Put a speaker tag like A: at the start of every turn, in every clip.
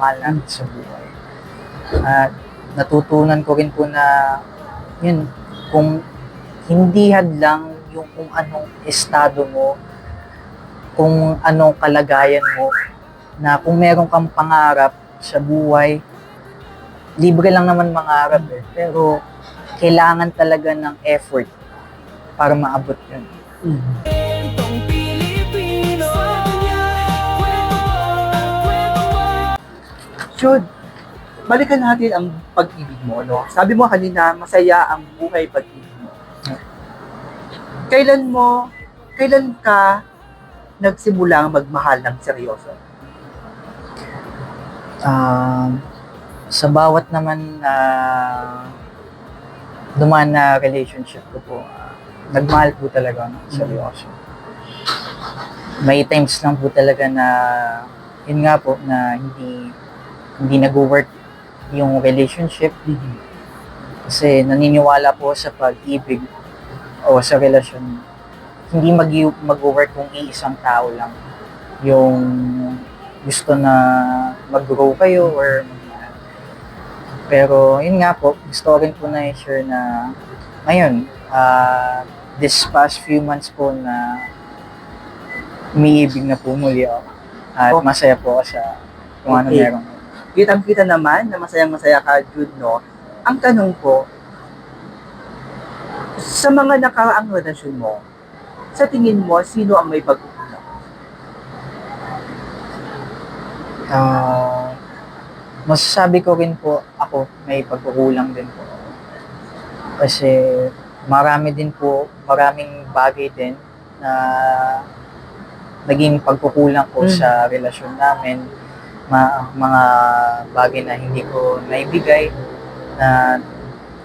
A: mahal natin sa buhay. At natutunan ko rin po na yun, kung hindi hadlang yung kung anong estado mo, kung anong kalagayan mo, na kung meron kang pangarap sa buhay, libre lang naman mangarap pero kailangan talaga ng effort para maabot yun.
B: Jude, balikan natin ang pag-ibig mo, no? Sabi mo kanina, masaya ang buhay pag-ibig mo. Kailan ka nagsimulang magmahal ng seryoso?
A: Sa bawat naman dumaan na relationship ko po, nagmahal po talaga ng seryoso. May times lang po talaga na yun nga po na hindi nag-work yung relationship kasi naniniwala po sa pag-ibig o sa relasyon, hindi mag-work kung iisang tao lang yung gusto na mag-grow kayo or pero yun nga po, gusto ko rin po na i-share na ngayon, this past few months po na umiibig na po muli ako at masaya po ako sa kung ano meron.
B: Kitang-kita naman na masayang-masaya ka, Jude, no? Ang tanong ko, sa mga nakaraang relasyon mo, sa tingin mo, sino ang may pagkukulang?
A: Masasabi ko rin po, ako may pagkukulang din po. Kasi maraming bagay din na naging pagkukulang ko sa relasyon namin. Mga bagay na hindi ko naibigay na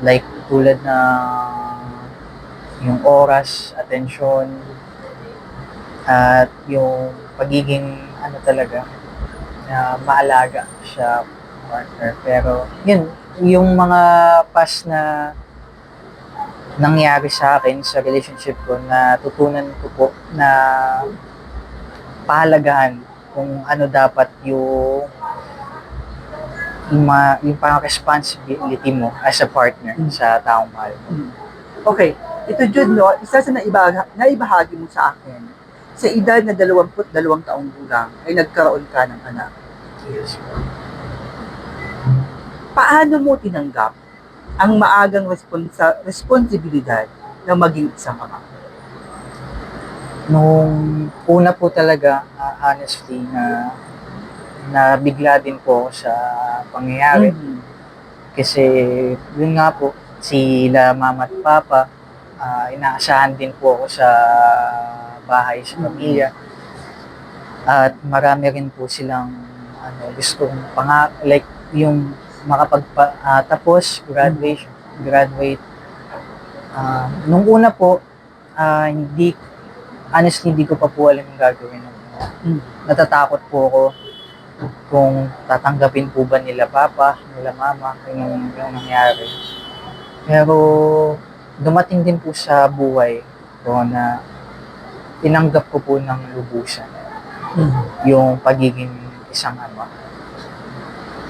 A: like tulad na yung oras, atensyon, at yung pagiging talaga na maalaga sa partner. Pero yun, yung mga past na nangyari sa akin sa relationship ko, natutunan ko po na pahalagahan kung ano dapat yung parang responsibility mo as a partner sa taong mahal mo.
B: Okay, ito Jude, no, isa sa naibahagi mo sa akin, sa edad na 22 taong gulang ay nagkaroon ka ng anak.
A: Yes.
B: Paano mo tinanggap ang maagang responsibilidad na maging isang ama?
A: Nung una po talaga, honestly, na bigla din po sa pangyayari. Kasi yun nga po, sila mama at papa, inaasahan din po ako sa bahay, sa pamilya. At marami rin po silang gustong like yung makapagtapos, graduate. Nung una po, honestly, hindi ko pa po alam yung gagawin. Natatakot po ako kung tatanggapin po ba nila papa, nila mama, yung nangyari. Pero dumating din po sa buhay ko na tinanggap ko po ng lubusan yung pagiging isang ama.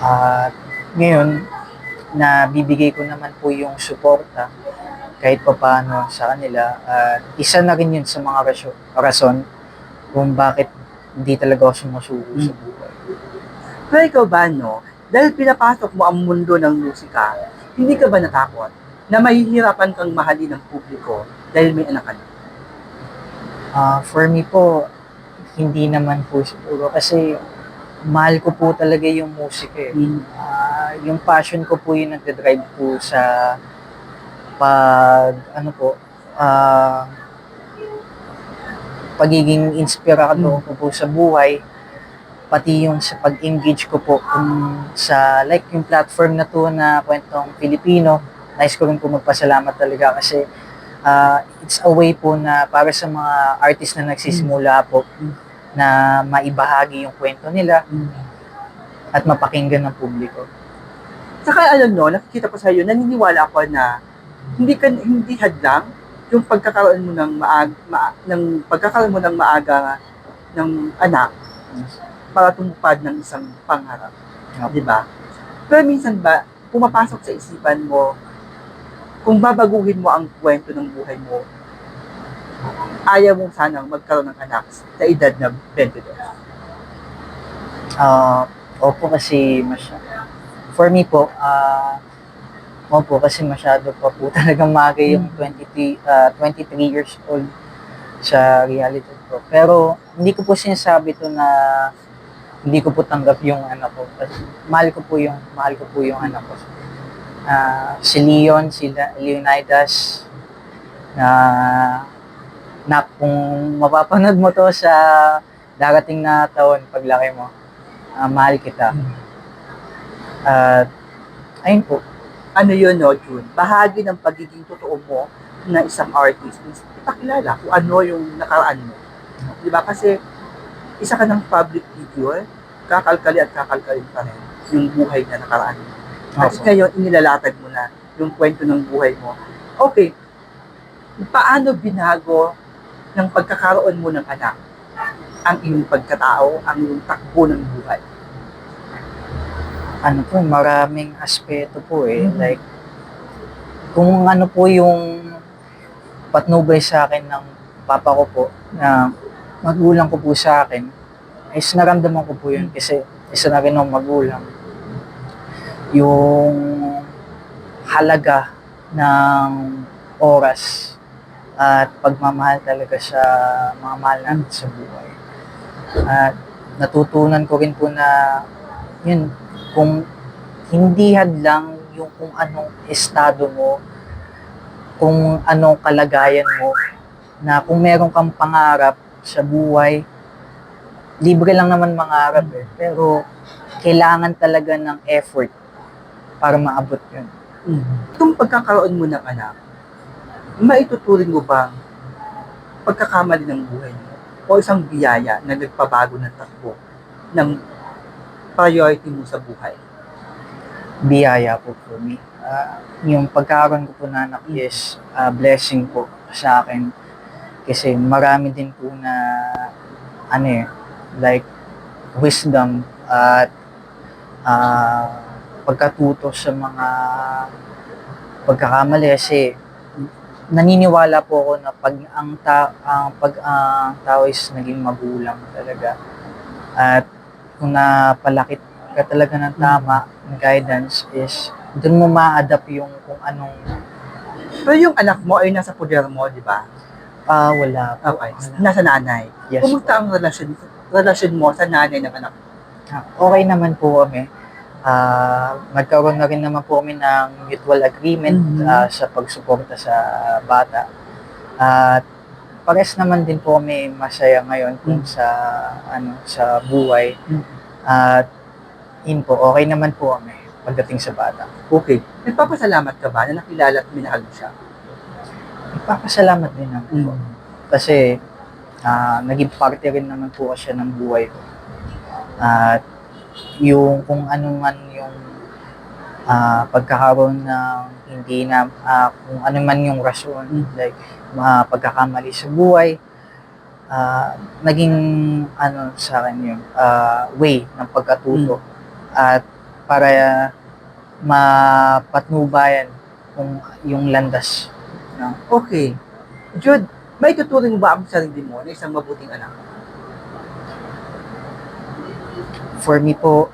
A: At ngayon, nabibigay ko naman po yung suporta kahit papaano sa kanila. Isa na rin yun sa mga rason kung bakit hindi talaga ako sumusuko sa buhay.
B: Pero ikaw ba, no? Dahil pinapasok mo ang mundo ng musika, hindi ka ba natakot na mahihirapan kang mahalin ng publiko dahil may anak ka na?
A: For me po, hindi naman po siguro kasi mahal ko po talaga yung musika eh. Yung passion ko po yung nagdadrive po sa pagiging inspirado ko po sa buhay, pati yung sa pag-engage ko po sa like yung platform na to na Kwentong Filipino. Nice ko rin po magpasalamat talaga kasi it's a way po na para sa mga artist na nagsisimula po na maibahagi yung kwento nila at mapakinggan ng publiko.
B: Saka nakikita ko sa iyo, naniniwala ako na hindi hadlang yung pagkakaroon mo ng maaga ng anak para tumupad ng isang pangarap. Di ba? Pero minsan ba, pumapasok sa isipan mo, kung babaguhin mo ang kwento ng buhay mo, ayaw mo sanang magkaroon ng anak sa edad na 22.
A: Opo kasi for me po, opo kasi masyado pa po talagang maaga yung 23 years old sa reality ko. Pero hindi ko po sinasabi to na hindi ko po tanggap yung anak ko. Kasi mahal ko po yung anak ko. Si Leon, si Leonidas, na kung mapapanood mo to sa darating na taon paglaki mo, mahal kita. At ayun po.
B: Ano yun, no, June? Bahagi ng pagiging totoo mo na isang artist is ipakilala kung ano yung nakaraan mo. Di ba? Kasi isa ka ng public figure, kakalkali at kakalkalin pa rin yung buhay na nakaraan mo. Kasi ngayon, inilalatag mo na yung kwento ng buhay mo. Okay, paano binago ng pagkakaroon mo ng anak ang iyong pagkatao, ang iyong takbo ng buhay?
A: Ano po, maraming aspeto po eh. Like, kung ano po yung patnubay sa akin ng papa ko po, na magulang ko po sa akin, is naramdaman ko po yun kasi isa na rin ng magulang. Yung halaga ng oras at pagmamahal talaga sa mga mahal natin sa buhay. At natutunan ko rin po na yun, kung hindi hadlang yung kung anong estado mo, kung anong kalagayan mo, na kung meron kang pangarap sa buhay, libre lang naman mangarap eh. Pero kailangan talaga ng effort para maabot yun.
B: Itong pagkakaroon mo ng anak, maituturing mo bang pagkakamali ng buhay mo o isang biyaya na nagpabago ng takbo ng priority mo sa buhay?
A: Biyaya po for me. Yung pagkakaroon ko po na anak is blessing po sa akin. Kasi marami din po na like wisdom at pagkatuto sa mga pagkakamali. Kasi naniniwala po ako na pag ang tao is naging magulang talaga, at kung napalaki ka talaga ng tama, ng guidance, is doon mo ma-adapt yung kung anong...
B: Pero yung anak mo ay nasa poder mo, di ba?
A: Wala po.
B: Okay. Nasa nanay.
A: Yes.
B: Kumusta ang relasyon mo sa nanay ng anak mo?
A: Okay naman po kami. Nagkaroon na rin naman po kami ng mutual agreement sa pagsuporta sa bata. At pares naman din po kami masaya ngayon kung sa buhay. At yun po, okay naman po kami pagdating sa bata.
B: Okay. Nagpapasalamat ka ba na nakilala at minahal mo siya?
A: Nagpapasalamat din naman po. Kasi naging parte rin naman po siya ng buhay ko. At yung kung ano man yung pagkakaroon ng hindi na kung ano man yung rason, like pagkakamali sa buhay, naging sa akin yung way ng pagkatuto at para mapatnubayan kung yung landas. No?
B: Okay. Jude, may tuturing mo ba ang sarili mo na isang mabuting anak?
A: For me po,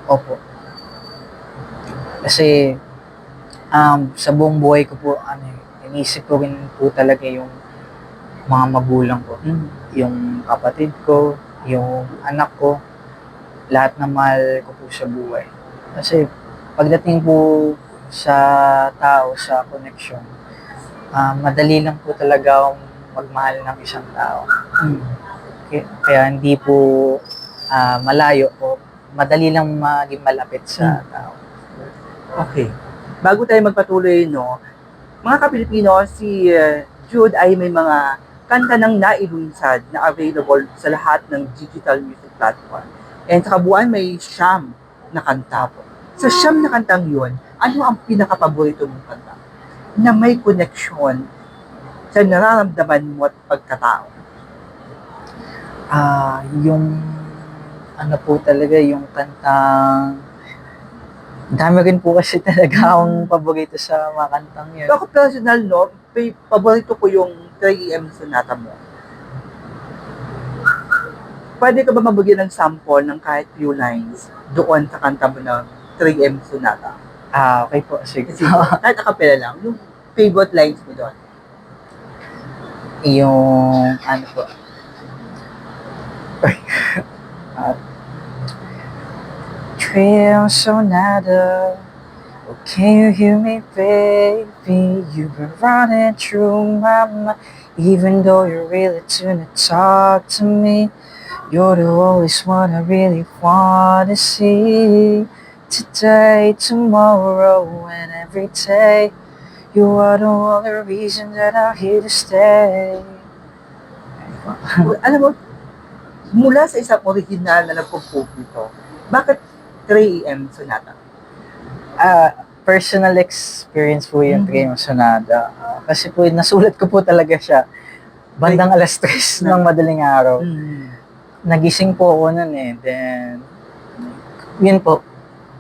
A: opo. Kasi sa buong buhay ko po, inisip ko rin po talaga yung mga magulang ko. Yung kapatid ko, yung anak ko, lahat na mahal ko po sa buhay. Kasi pagdating po sa tao, sa connection, madali lang po talaga akong magmahal ng isang tao. Kaya hindi po malayo po, madali lang maging malapit sa tao.
B: Okay. Bago tayo magpatuloy, no, mga Kapilipino, si Jude ay may mga kanta ng nailunsad na available sa lahat ng digital music platform. And sa kabuuan, may siyam na kanta po. Sa siyam na kantang yun, ano ang pinaka-paborito mong kanta na may connection sa nararamdaman mo at pagkatao?
A: Yung ano po talaga yung kantang, dami rin po kasi talaga akong paborito sa mga kantang yun.
B: Ako personal, no, paborito ko yung 3 AM Sonata mo. Pwede ka ba mabigyan ng sample ng kahit few lines doon sa kanta mo ng 3 AM Sonata?
A: Okay po, sige.
B: Kasi kahit akapela lang, yung favorite lines mo doon.
A: Yung, ano po, uh, Trail Sonata, oh, can you hear me, baby? You've been running through my mind, even though you're really trying to talk to me. You're the only one I really wanna see. Today, tomorrow, and every day. You are the only reason that I'm here to stay.
B: Alam mo, mula sa isang original na nagpo-pop nito, bakit 3 AM Sonata?
A: Personal experience po yung
B: Mhm.
A: Train Sonata. Kasi po, nasulat ko po talaga siya. Bandang alas 3 ng madaling araw. Nagising po ako nun eh. Then, yun po,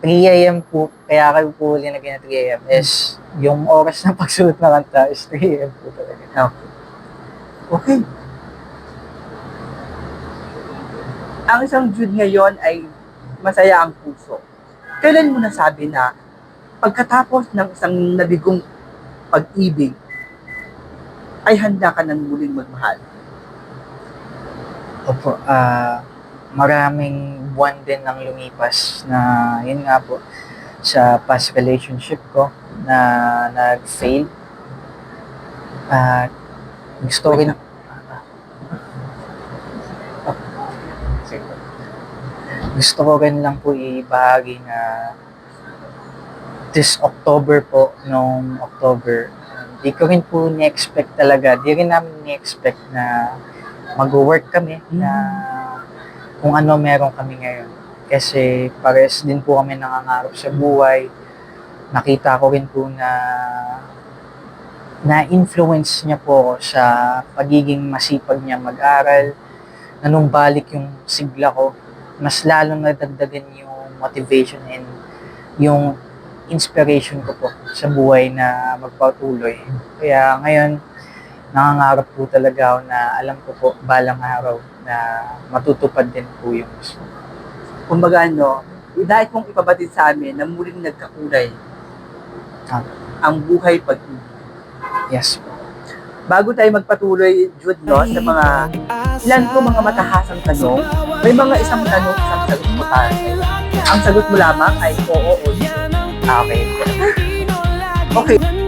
A: 3 AM po, kaya kayo po linagyan na 3 AM is yung oras ng pagsulat ng kanta is 3 AM po talaga.
B: Okay. Ang isang Jude ngayon ay masaya ang puso. Kailan mo nasabi na pagkatapos ng isang nabigong pag-ibig ay handa ka ng muling magmahal?
A: Opo, maraming buwan din ang lumipas na yun nga po sa past relationship ko na nag-fail. At gusto rin gusto ko rin lang po ibahagi na this October po, nung October, di ko rin po ni-expect talaga, di rin namin ni-expect na mag-work kami na kung ano meron kami ngayon. Kasi pares din po kami nangangarap sa buhay. Nakita ko rin po na na-influence niya po ako sa pagiging masipag niya mag-aral, na nung balik yung sigla ko, mas lalong nadagdagan yung motivation and yung inspiration ko po sa buhay na magpatuloy. Kaya ngayon, nangangarap po talaga ako na alam ko po balang araw na matutupad din po yung gusto.
B: Kumbaga, no, dahil mong ipabatid sa amin na muling nagkakulay ang buhay pag-ibig.
A: Yes po.
B: Bago tayo magpatuloy, Jude, no, sa mga ilan po mga matahasang tanong, may mga isang tanong, isang sagot mo tayo. Ang sagot mo lamang ay oo o hindi.
A: Okay.
B: Okay.